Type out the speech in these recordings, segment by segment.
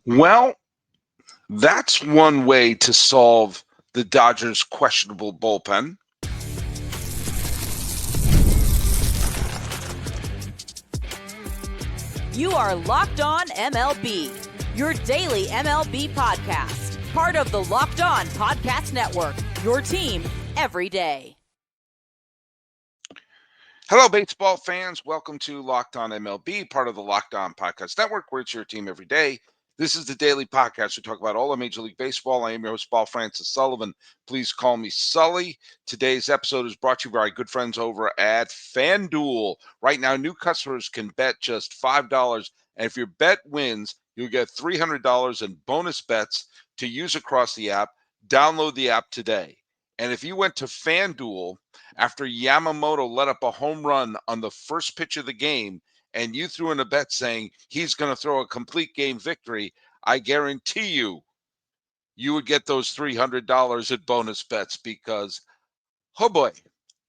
Well, that's one way to solve the Dodgers' questionable bullpen. You are Locked On MLB, your daily MLB podcast. Part of the Locked On Podcast Network, your team every day. Hello, baseball fans. Welcome to Locked On MLB, part of the Locked On Podcast Network, where it's your team every day. This is the daily podcast. We talk about all of Major League Baseball. I am your host, Paul Francis Sullivan. Please call me Sully. Today's episode is brought to you by our good friends over at FanDuel. Right now, new customers can bet just $5, and if your bet wins, you'll get $300 in bonus bets to use across the app. Download the app today. And if you went to FanDuel after Yamamoto let up a home run on the first pitch of the game, and you threw in a bet saying he's going to throw a complete game victory, I guarantee you would get those $300 at bonus bets because, oh boy.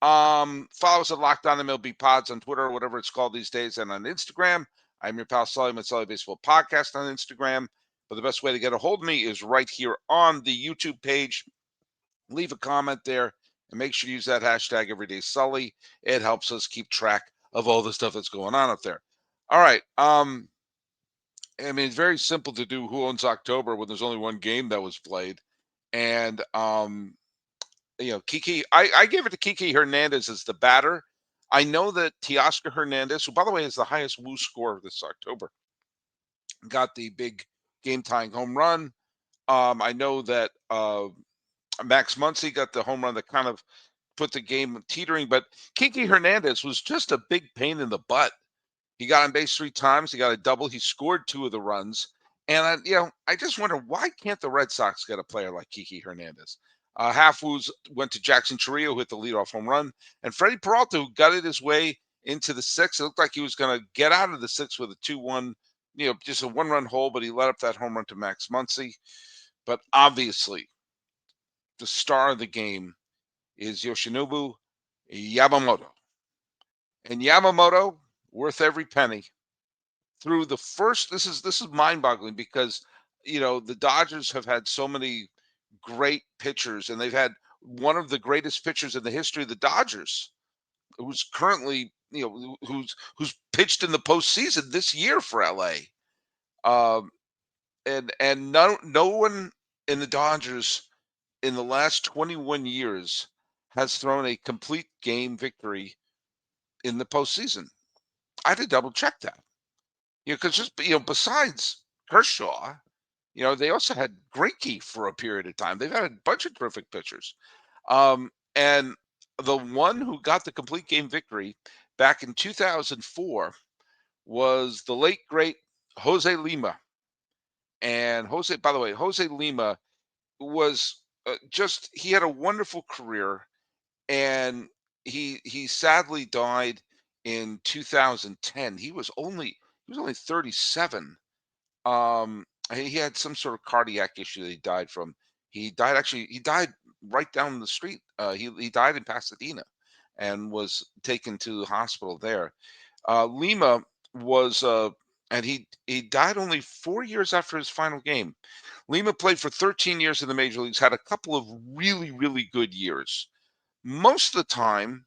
Follow us at Locked On MLB Pods on Twitter or whatever it's called these days, and on Instagram. I'm your pal Sully with Sully Baseball Podcast on Instagram. But the best way to get a hold of me is right here on the YouTube page. Leave a comment there and make sure you use that hashtag EverydaySully. It helps us keep track of all the stuff that's going on up there. All right. I mean, it's very simple to do Who Owns October when there's only one game that was played. And, Kiki, I gave it to Kiki Hernandez as the batter. I know that Teoscar Hernandez, who, by the way, is the highest Woo score this October, got the big game-tying home run. I know that Max Muncy got the home run that kind of put the game teetering, but Kiki Hernandez was just a big pain in the butt. He got on base 3 times. He got a double. He scored 2 of the runs. And, I just wonder, why can't the Red Sox get a player like Kiki Hernandez? Half Woos went to Jackson Chourio, who hit the leadoff home run. And Freddie Peralta, who gutted his way into the 6th. It looked like he was going to get out of the 6th with a 2-1, just a 1-run hole, but he let up that home run to Max Muncy. But obviously, the star of the game is Yoshinobu Yamamoto. And Yamamoto, worth every penny. Through the first, this is mind-boggling because the Dodgers have had so many great pitchers, and they've had one of the greatest pitchers in the history of the Dodgers, who's currently who's pitched in the postseason this year for LA. And no one in the Dodgers in the last 21 years has thrown a complete game victory in the postseason. I had to double check that. Because just besides Kershaw, they also had Greinke for a period of time. They've had a bunch of terrific pitchers. And the one who got the complete game victory back in 2004 was the late, great Jose Lima. And by the way, Jose Lima was he had a wonderful career, and he sadly died in 2010. He was only 37. He had some sort of cardiac issue that he died from. He died right down the street. He died in Pasadena and was taken to the hospital there. Lima was and he died only 4 years after his final game. Lima played for 13 years in the major leagues, had a couple of really, really good years. Most of the time,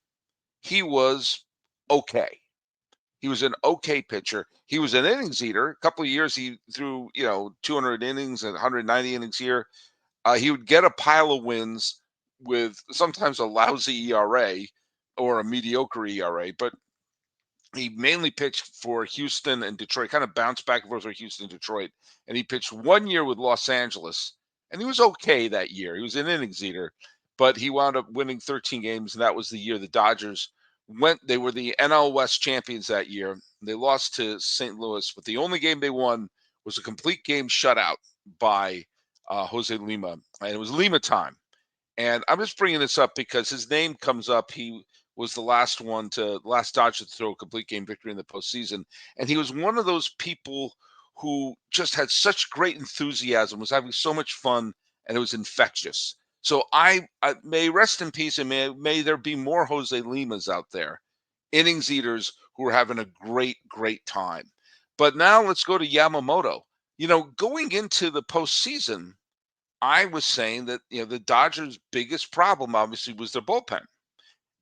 he was okay. He was an okay pitcher. He was an innings eater. A couple of years he threw, 200 innings and 190 innings here. He would get a pile of wins with sometimes a lousy ERA or a mediocre ERA, but he mainly pitched for Houston and Detroit, kind of bounced back and forth for Houston and Detroit. And he pitched 1 year with Los Angeles, and he was okay that year. He was an innings eater, but he wound up winning 13 games, and that was the year the Dodgers they were the NL West champions that year. They lost to St. Louis, but the only game they won was a complete game shutout by Jose Lima, and it was Lima time. And I'm just bringing this up because his name comes up. He was the last Dodger to throw a complete game victory in the postseason, and he was one of those people who just had such great enthusiasm, was having so much fun, and it was infectious. So I may rest in peace, and may there be more Jose Limas out there, innings eaters who are having a great, great time. But now let's go to Yamamoto. Going into the postseason, I was saying that the Dodgers' biggest problem obviously was their bullpen,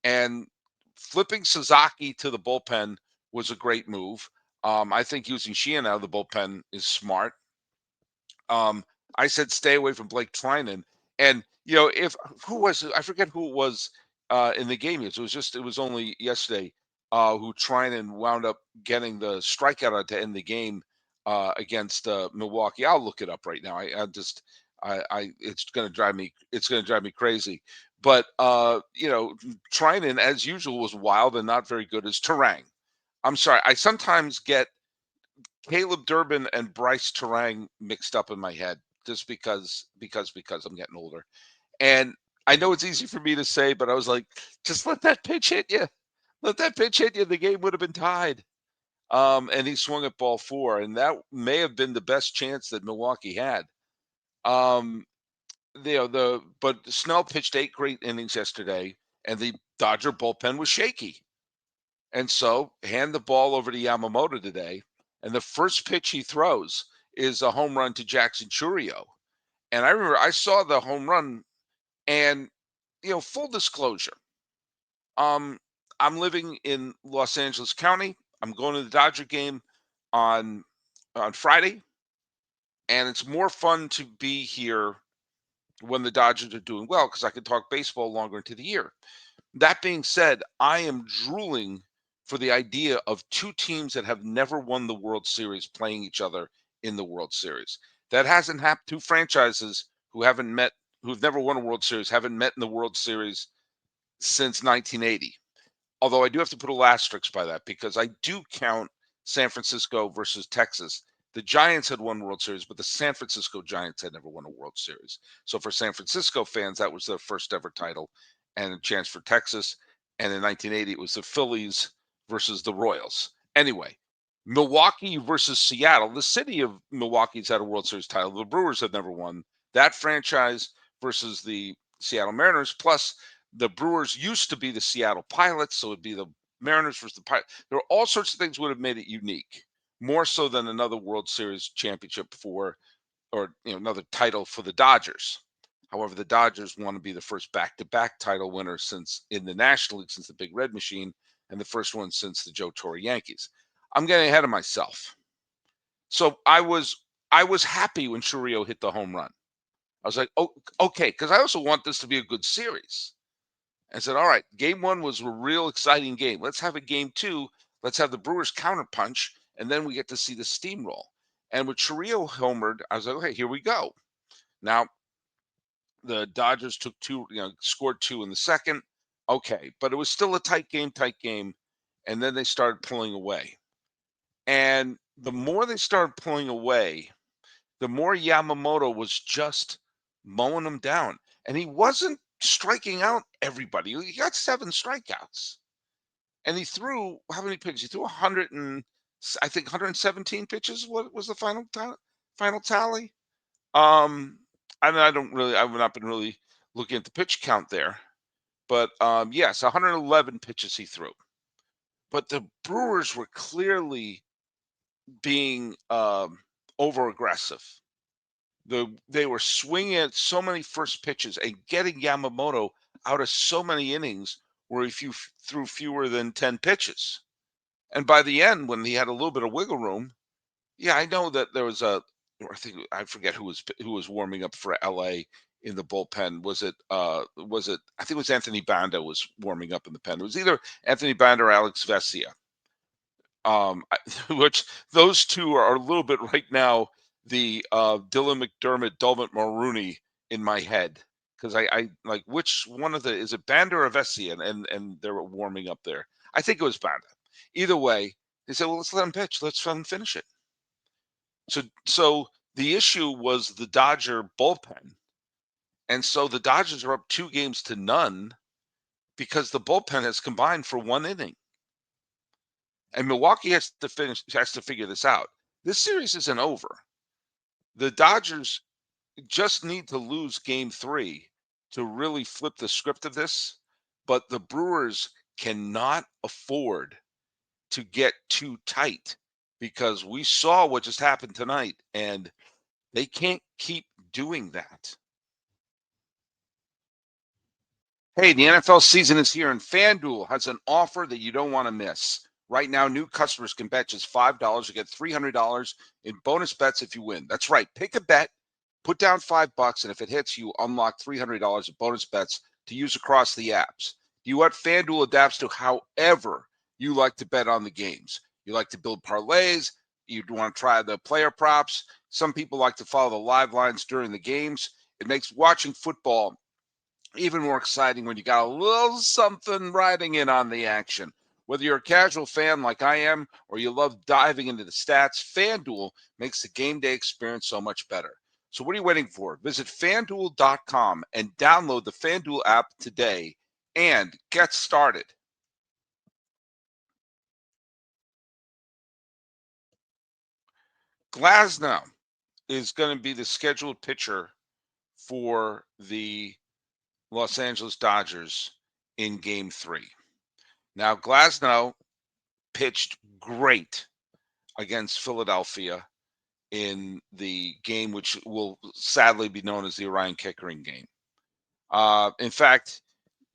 and flipping Sasaki to the bullpen was a great move. I think using Sheehan out of the bullpen is smart. I said stay away from Blake Trinan, and if who was I forget who it was in the game. It was only yesterday who Trinan wound up getting the strikeout to end the game against Milwaukee. I'll look it up right now. It's going to drive me crazy. But Trinan, as usual, was wild and not very good as Terang. I'm sorry. I sometimes get Caleb Durbin and Bryce Terang mixed up in my head just because I'm getting older. And I know it's easy for me to say, but I was like, just let that pitch hit you. Let that pitch hit you. The game would have been tied. And he swung at ball four, and that may have been the best chance that Milwaukee had. Um, but Snell pitched 8 great innings yesterday, and the Dodger bullpen was shaky. And so hand the ball over to Yamamoto today, and the first pitch he throws is a home run to Jackson Chourio. And I remember I saw the home run, and full disclosure, um, I'm living in Los Angeles County. I'm going to the Dodger game on Friday, and it's more fun to be here when the Dodgers are doing well because I can talk baseball longer into the year. That being said, I am drooling for the idea of two teams that have never won the World Series playing each other in the World Series. That hasn't happened. Two franchises who've never won a World Series, haven't met in the World Series since 1980. Although I do have to put a asterisk by that because I do count San Francisco versus Texas. The Giants had won World Series, but the San Francisco Giants had never won a World Series. So for San Francisco fans, that was their first ever title and a chance for Texas. And in 1980, it was the Phillies versus the Royals. Anyway, Milwaukee versus Seattle. The city of Milwaukee's had a World Series title. The Brewers have never won. That franchise versus the Seattle Mariners, plus the Brewers used to be the Seattle Pilots, so it'd be the Mariners versus the Pilots. There are all sorts of things would have made it unique, more so than another World Series championship or another title for the Dodgers. However, the Dodgers want to be the first back-to-back title winner since in the National League since the Big Red Machine, and the first one since the Joe Torre Yankees. I'm getting ahead of myself. So I was happy when Chourio hit the home run. I was like, oh, okay, because I also want this to be a good series. And said, all right, game one was a real exciting game. Let's have a game two. Let's have the Brewers counterpunch, and then we get to see the steamroll. And with Chourio homered, I was like, okay, here we go. Now, the Dodgers took two, scored 2 in the second. Okay, but it was still a tight game. And then they started pulling away. And the more they started pulling away, the more Yamamoto was just mowing them down. And he wasn't striking out everybody. He got 7 strikeouts. And he threw how many pitches? He threw 100 and I think 117 pitches. What was the final tally? I've not been really looking at the pitch count there, but yes, 111 pitches he threw. But the Brewers were clearly being over aggressive. They were swinging at so many first pitches and getting Yamamoto out of so many innings where if you threw fewer than 10 pitches. And by the end, when he had a little bit of wiggle room, yeah, I know that there was I forget who was warming up for LA in the bullpen. Was it I think it was Anthony Banda was warming up in the pen. It was either Anthony Banda or Alex Vesia. Which those two are a little bit right now the Dylan McDermott, Dalmut Mulrooney in my head because I like which one of the is it Banda or Vesia and they were warming up there. I think it was Banda. Either way, they said, well, let's let him pitch. Let's let him finish it. So the issue was the Dodger bullpen. And so the Dodgers are up 2-0 because the bullpen has combined for 1 inning. And Milwaukee has to figure this out. This series isn't over. The Dodgers just need to lose game 3 to really flip the script of this, but the Brewers cannot afford to get too tight because we saw what just happened tonight, and they can't keep doing that. Hey, the NFL season is here, and FanDuel has an offer that you don't want to miss. Right now, new customers can bet just $5 to get $300 in bonus bets if you win. That's right. Pick a bet, put down $5, and if it hits, you unlock $300 of bonus bets to use across the apps. You what? FanDuel adapts to however you like to bet on the games. You like to build parlays. You want to try the player props. Some people like to follow the live lines during the games. It makes watching football even more exciting when you got a little something riding in on the action. Whether you're a casual fan like I am or you love diving into the stats, FanDuel makes the game day experience so much better. So what are you waiting for? Visit FanDuel.com and download the FanDuel app today and get started. Glasnow is going to be the scheduled pitcher for the Los Angeles Dodgers in Game 3. Now, Glasnow pitched great against Philadelphia in the game, which will sadly be known as the Orion Kickering game. In fact,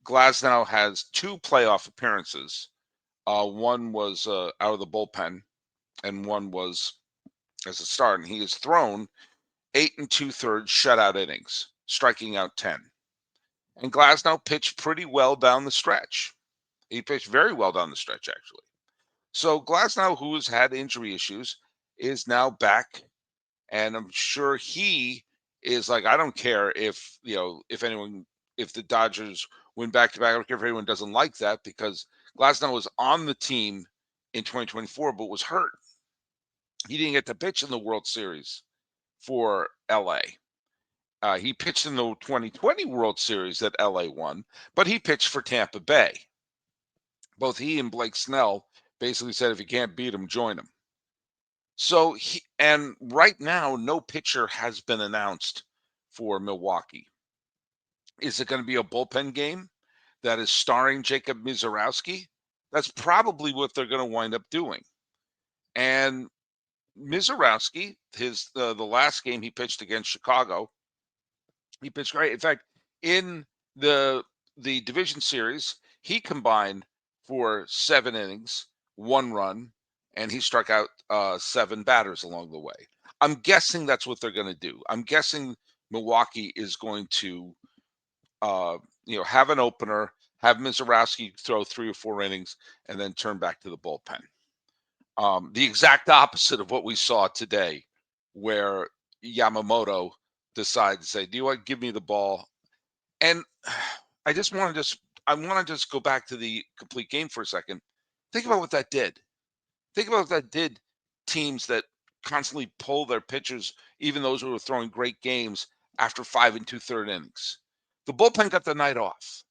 Glasnow has 2 playoff appearances. One was out of the bullpen, and one was as a start. And he has thrown 8 2/3 shutout innings, striking out 10. And Glasnow pitched pretty well down the stretch. He pitched very well down the stretch, actually. So Glasnow, who has had injury issues, is now back, and I'm sure he is like, I don't care if if the Dodgers win back to back. I don't care if anyone doesn't like that, because Glasnow was on the team in 2024 but was hurt. He didn't get to pitch in the World Series for LA. He pitched in the 2020 World Series that LA won, but he pitched for Tampa Bay. Both he and Blake Snell basically said, if you can't beat him, join him. So and right now, no pitcher has been announced for Milwaukee. Is it going to be a bullpen game that is starring Jacob Mizorowski? That's probably what they're going to wind up doing. And Mizorowski, the last game he pitched against Chicago, he pitched great. In fact, in the division series, he combined for 7 innings, 1 run, and he struck out 7 batters along the way. I'm guessing that's what they're going to do. I'm guessing Milwaukee is going to, have an opener, have Mizorowski throw 3 or 4 innings, and then turn back to the bullpen. The exact opposite of what we saw today, where Yamamoto decided to say, "Do you want to give me the ball?" And I want to just go back to the complete game for a second. Think about what that did. Think about what that did. Teams that constantly pull their pitchers, even those who were throwing great games, after 5 2/3 innings. The bullpen got the night off.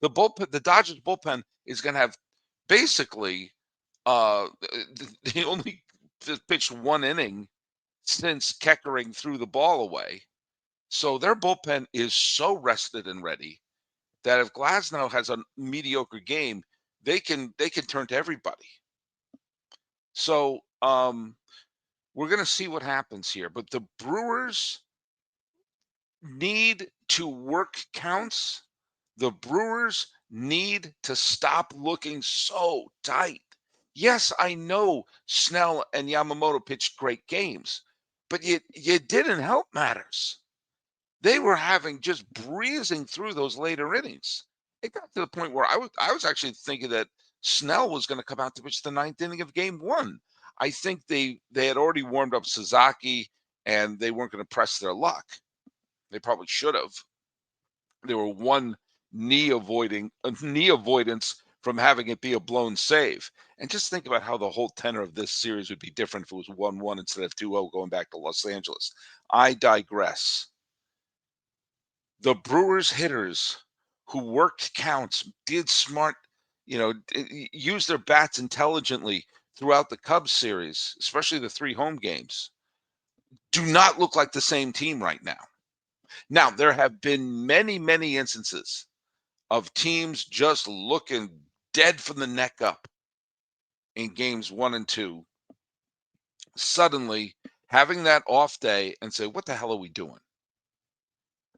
The Dodgers bullpen is going to have basically they only pitched 1 inning since Keckering threw the ball away. So their bullpen is so rested and ready that if Glasnow has a mediocre game, they can turn to everybody. So we're going to see what happens here. But the Brewers need to work counts. The Brewers need to stop looking so tight. Yes, I know Snell and Yamamoto pitched great games, but you didn't help matters. They were just breezing through those later innings. It got to the point where I was actually thinking that Snell was going to come out to pitch the 9th inning of Game 1. I think they had already warmed up Sasaki, and they weren't going to press their luck. They probably should have. They were one knee avoidance from having it be a blown save. And just think about how the whole tenor of this series would be different if it was 1-1 instead of 2-0 going back to Los Angeles. I digress. The Brewers hitters who worked counts, did smart, used their bats intelligently throughout the Cubs series, especially the 3 home games, do not look like the same team right now. Now, there have been many, many instances of teams just looking dead from the neck up in games 1 and 2 suddenly having that off day and say, what the hell are we doing?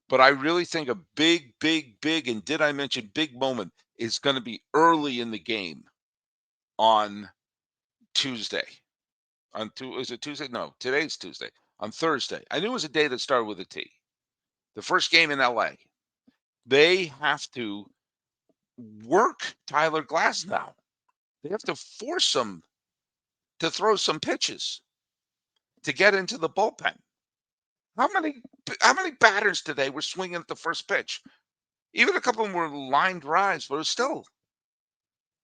But I really think a big, big, big, and did I mention big moment is going to be early in the game on Tuesday. Is it Tuesday? No, today's Tuesday. On Thursday. I knew it was a day that started with a T. The first game in LA. They have to work Tyler Glass now. They have to force him to throw some pitches to get into the bullpen. How many how many batters today were swinging at the first pitch? Even a couple of them were line drives, but it was still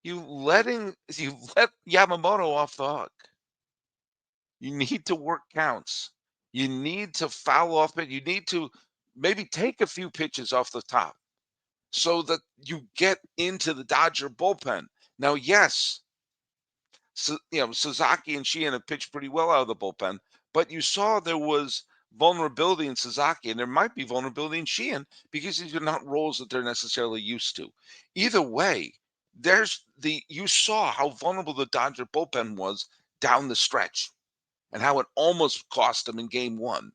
you let Yamamoto off the hook. You need to work counts. You need to foul off it. You need to maybe take a few pitches off the top so that you get into the Dodger bullpen. Now, yes, Sasaki and Sheehan have pitched pretty well out of the bullpen, but you saw there was vulnerability in Sasaki, and there might be vulnerability in Sheehan because these are not roles that they're necessarily used to. Either way, you saw how vulnerable the Dodger bullpen was down the stretch and how it almost cost them in game one.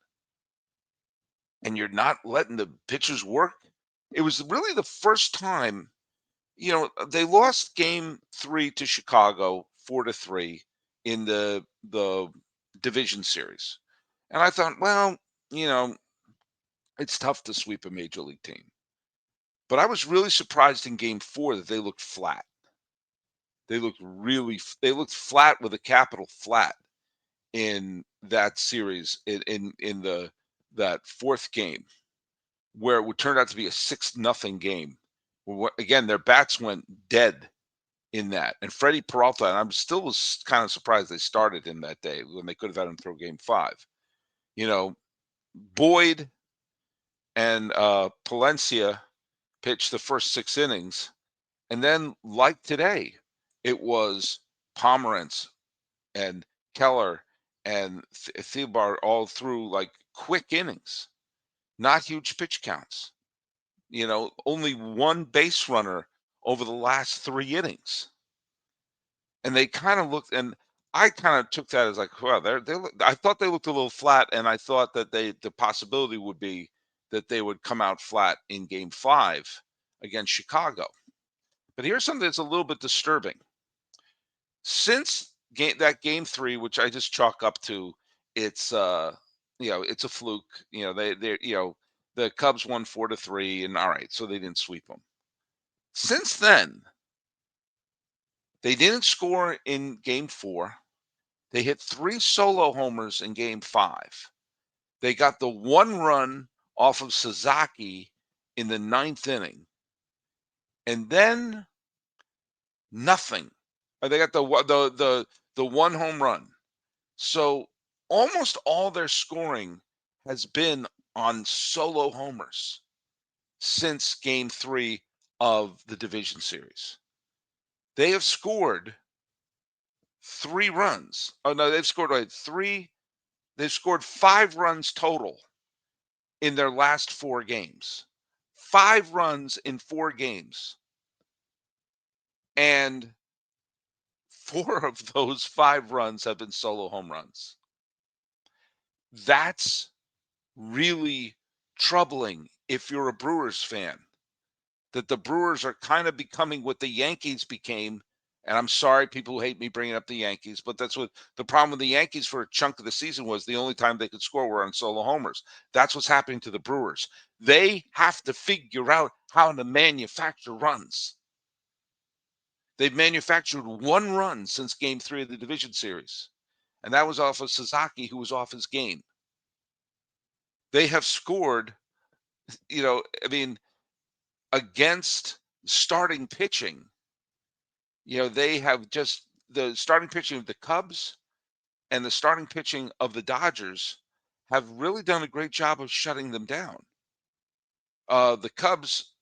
And you're not letting the pitchers work. It was really the first time, they lost game 3 to Chicago 4-3 in the division series. And I thought, well, it's tough to sweep a major league team. But I was really surprised in game 4 that they looked flat. They looked flat with a capital flat in that series in that fourth game, where it would turn out to be a 6-0 game. Again, their bats went dead in that. And Freddie Peralta, and was kind of surprised they started him that day when they could have had him throw game 5. Boyd and Palencia pitched the first 6 innings. And then, like today, it was Pomerantz and Keller and Thielbar all through like quick innings, not huge pitch counts. Only one base runner over the last 3 innings. And they kind of looked, and I kind of took that as like, well, I thought they looked a little flat, and I thought that the possibility would be that they would come out flat in game 5 against Chicago. But here's something that's a little bit disturbing. Since game 3, which I just chalk up to, it's it's a fluke. The Cubs won 4-3, and all right, so they didn't sweep them. Since then, they didn't score in game 4. They hit 3 solo homers in game 5. They got the 1 run off of Sasaki in the 9th inning, and then nothing. They got the 1 home run. So almost all their scoring has been on solo homers since game 3 of the division series. They have scored 3 runs. Oh no, they've scored 3. They've scored 5 runs total in their last 4 games. 5 runs in 4 games. And 4 of those 5 runs have been solo home runs. That's really troubling if you're a Brewers fan, that the Brewers are kind of becoming what the Yankees became. And I'm sorry, people who hate me bringing up the Yankees, but that's what the problem with the Yankees for a chunk of the season was. The only time they could score were on solo homers. That's what's happening to the Brewers. They have to figure out how to manufacture runs. They've manufactured 1 run since game 3 of the division series, and that was off of Sasaki, who was off his game. They have scored, against starting pitching. They have just the starting pitching of the Cubs and the starting pitching of the Dodgers have really done a great job of shutting them down. The Cubs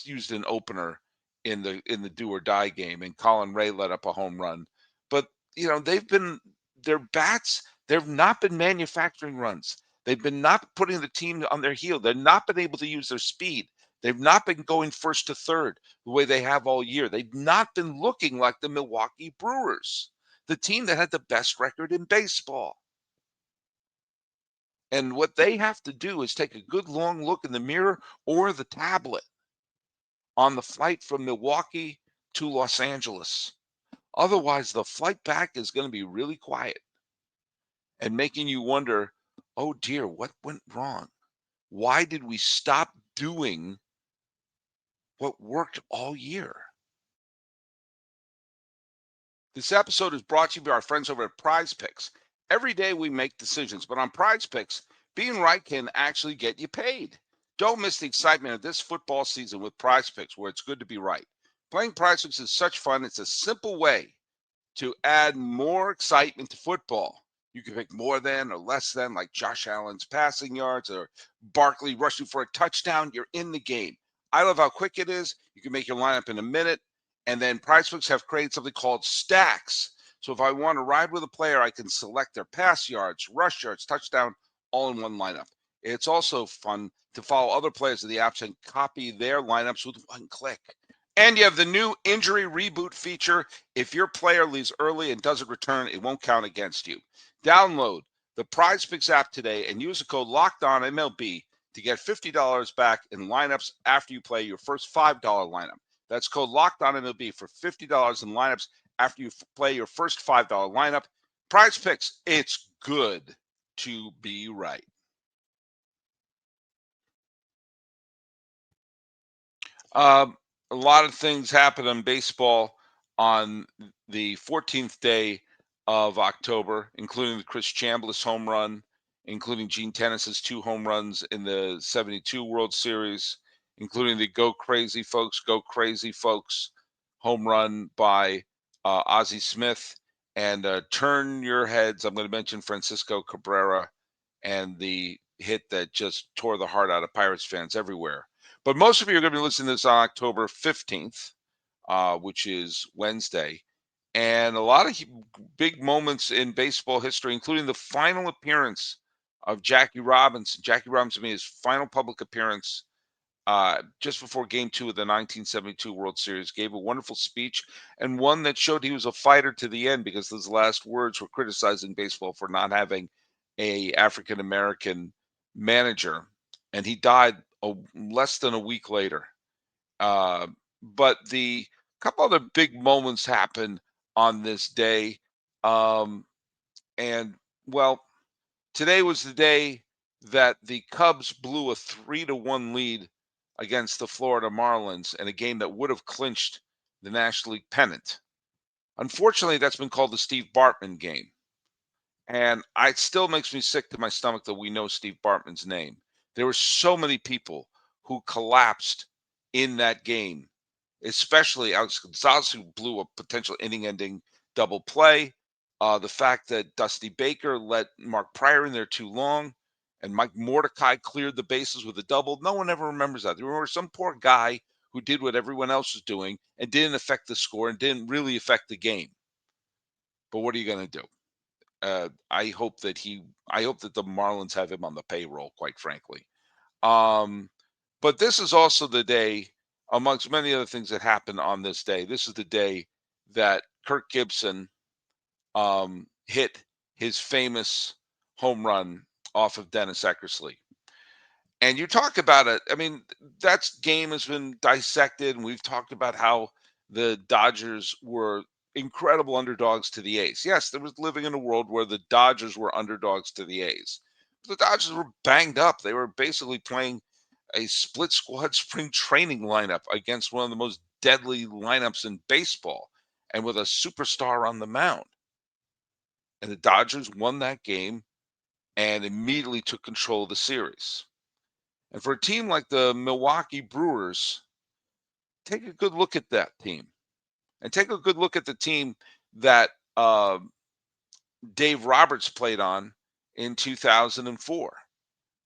used an opener in the do or die game, and Colin Ray let up a home run. But their bats, they've not been manufacturing runs. They've been not putting the team on their heel. They've not been able to use their speed. They've not been going first to third the way they have all year. They've not been looking like the Milwaukee Brewers. the team that had the best record in baseball. And what they have to do is take a good long look in the mirror or the tablet on the flight from Milwaukee to Los Angeles. Otherwise, the flight back is going to be really quiet and making you wonder, oh dear, what went wrong? Why did we stop doing what worked all year? This episode is brought to you by our friends over at Prize Picks. Every day we make decisions, but on Prize Picks, being right can actually get you paid. Don't miss the excitement of this football season with Prize Picks, where it's good to be right. Playing Prize Picks is such fun. It's a simple way to add more excitement to football. You can pick more than or less than, like Josh Allen's passing yards or Barkley rushing for a touchdown. You're in the game. I love how quick it is. You can make your lineup in a minute. And then PrizePicks have created something called stacks. So if I want to ride with a player, I can select their pass yards, rush yards, touchdown, all in one lineup. It's also fun to follow other players of the apps and copy their lineups with one click. And you have the new injury reboot feature. If your player leaves early and doesn't return, it won't count against you. Download the PrizePicks app today and use the code LOCKEDONMLB to get $50 back in lineups after you play your first $5 lineup. That's code LOCKEDONMLB for $50 in lineups after you play your first $5 lineup. PrizePicks, it's good to be right. A lot of things happen in baseball on the 14th day of October, including the Chris Chambliss home run, including Gene Tennis's 2 home runs in the 72 World Series, including the Go Crazy Folks home run by Ozzie Smith. And turn your heads, I'm going to mention Francisco Cabrera and the hit that just tore the heart out of Pirates fans everywhere. But most of you are going to be listening to this on October 15th, which is Wednesday. And a lot of big moments in baseball history, including the final appearance of Jackie Robinson. Jackie Robinson made his final public appearance just before Game 2 of the 1972 World Series, gave a wonderful speech and one that showed he was a fighter to the end, because his last words were criticizing baseball for not having a African-American manager. And he died less than a week later. But the couple other big moments happened on this day. And well, today was the day that the Cubs blew a 3-1 lead against the Florida Marlins in a game that would have clinched the National League pennant. Unfortunately, that's been called the Steve Bartman game. And it still makes me sick to my stomach that we know Steve Bartman's name. There were so many people who collapsed in that game, especially Alex Gonzalez, who blew a potential inning-ending double play. The fact that Dusty Baker let Mark Pryor in there too long, and Mike Mordecai cleared the bases with a double. No one ever remembers that. They remember some poor guy who did what everyone else was doing and didn't affect the score and didn't really affect the game. But what are you going to do? I hope that the Marlins have him on the payroll, quite frankly. But this is also the day, amongst many other things that happened on this day. This is the day that Kirk Gibson hit his famous home run off of Dennis Eckersley. And you talk about it. I mean, that game has been dissected, and we've talked about how the Dodgers were incredible underdogs to the A's. Yes, there was living in a world where the Dodgers were underdogs to the A's. The Dodgers were banged up. They were basically playing a split squad spring training lineup against one of the most deadly lineups in baseball, and with a superstar on the mound. And the Dodgers won that game and immediately took control of the series. And for a team like the Milwaukee Brewers, take a good look at that team. And take a good look at the team that Dave Roberts played on in 2004.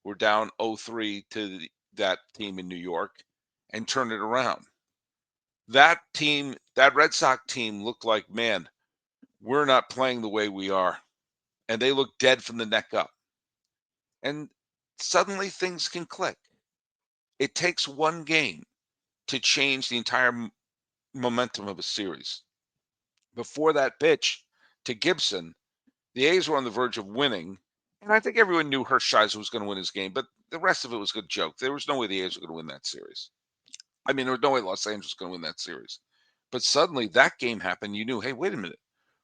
We're down 0-3 to that team in New York and turned it around. That team, that Red Sox team, looked like, man, we're not playing the way we are. And they look dead from the neck up. And suddenly things can click. It takes one game to change the entire momentum of a series. Before that pitch, to Gibson, the A's were on the verge of winning. And I think everyone knew Hershiser was going to win his game, but the rest of it was a good joke. There was no way the A's were going to win that series. I mean, there was no way Los Angeles was going to win that series. But suddenly that game happened. You knew, hey, wait a minute.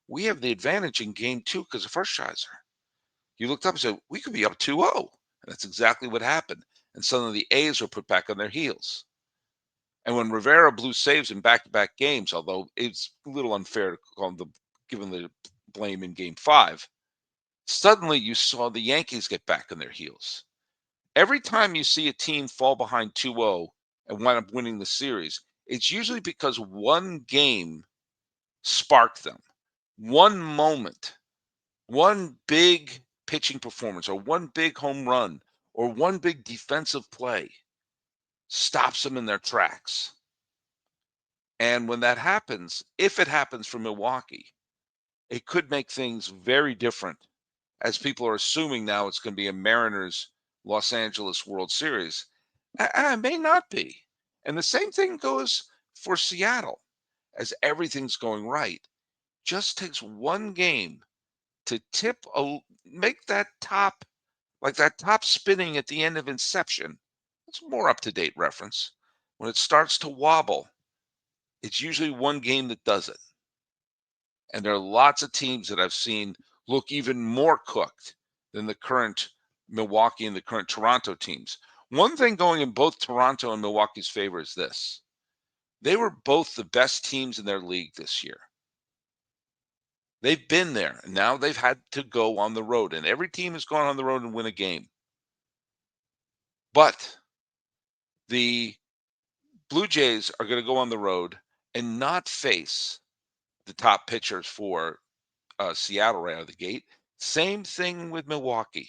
We have the advantage in game two because of Hershiser. You looked up and said, we could be up 2-0. And that's exactly what happened. And suddenly the A's were put back on their heels. And when Rivera blew saves in back-to-back games, although it's a little unfair to call him given the blame in game five, suddenly you saw the Yankees get back on their heels. Every time you see a team fall behind 2-0 and wind up winning the series, it's usually because one game sparked them. One moment, one big pitching performance, or one big home run, or one big defensive play stops them in their tracks. And when that happens, if it happens for Milwaukee, it could make things very different, as people are assuming now it's going to be a Mariners Los Angeles World Series. It may not be. And the same thing goes for Seattle, as everything's going right. Just takes one game to make that top, like that top spinning at the end of Inception. It's a more up-to-date reference. When it starts to wobble, it's usually one game that does it. And there are lots of teams that I've seen look even more cooked than the current Milwaukee and the current Toronto teams. One thing going in both Toronto and Milwaukee's favor is this. They were both the best teams in their league this year. They've been there, and now they've had to go on the road, and every team has gone on the road and win a game. But the Blue Jays are going to go on the road and not face the top pitchers for Seattle right out of the gate. Same thing with Milwaukee.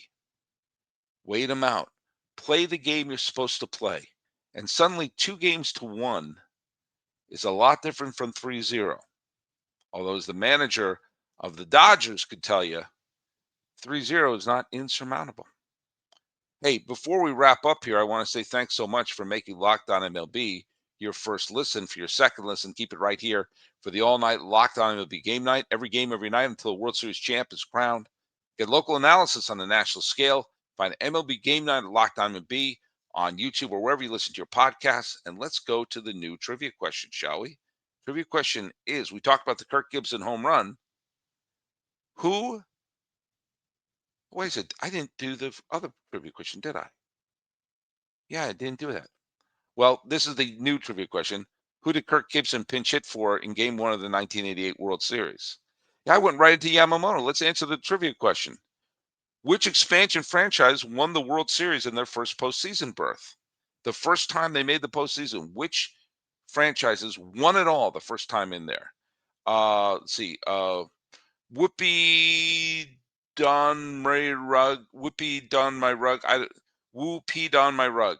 Wait them out. Play the game you're supposed to play. And suddenly 2-1 is a lot different from 3-0. Although as the manager of the Dodgers could tell you, 3-0 is not insurmountable. Hey, before we wrap up here, I want to say thanks so much for making Locked On MLB your first listen. For your second listen, keep it right here for the all-night Locked On MLB game night. Every game, every night until the World Series champ is crowned. Get local analysis on the national scale. Find MLB Game Night at Locked On MLB on YouTube or wherever you listen to your podcasts. And let's go to the new trivia question, shall we? Trivia question is, we talked about the Kirk Gibson home run. Wait a second, I didn't do the other trivia question, did I? Yeah, I didn't do that. Well, this is the new trivia question. Who did Kirk Gibson pinch hit for in Game 1 of the 1988 World Series? Yeah, I went right into Yamamoto. Let's answer the trivia question. Which expansion franchise won the World Series in their first postseason berth? The first time they made the postseason, which franchises won it all the first time in there? Let's see. Whoopee Don my rug. Whoopee Don my rug. Whoopee Don my rug.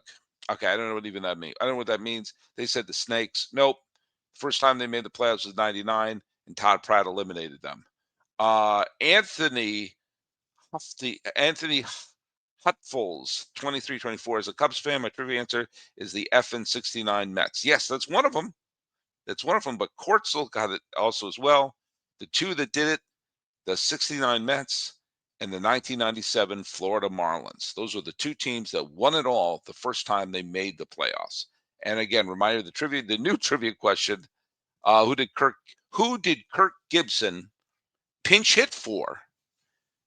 Okay, I don't know what even that means. I don't know what that means. They said the Snakes. Nope. First time they made the playoffs was 99, and Todd Pratt eliminated them. Anthony Hutfuls, 23-24. As a Cubs fan, my trivia answer is the FN 69 Mets. Yes, that's one of them. But Kortzel got it also as well. The two that did it, the 69 Mets and the 1997 Florida Marlins. Those were the two teams that won it all the first time they made the playoffs. And again, reminder, the new trivia question, who did Kirk Gibson pinch hit for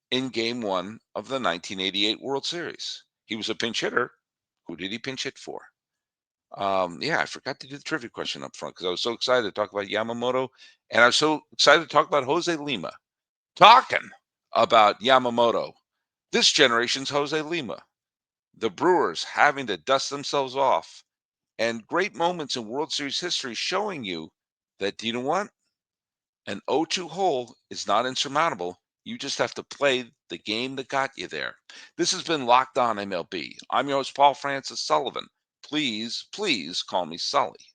in Game 1 of the 1988 World Series? He was a pinch hitter. Who did he pinch hit for? I forgot to do the trivia question up front because I was so excited to talk about Yamamoto, and I was so excited to talk about Jose Lima. Talking about Yamamoto, this generation's Jose Lima. The Brewers having to dust themselves off, and great moments in World Series history showing you that, you know what? An 0-2 hole is not insurmountable. You just have to play the game that got you there. This has been Locked On MLB. I'm your host, Paul Francis Sullivan. Please call me Sully.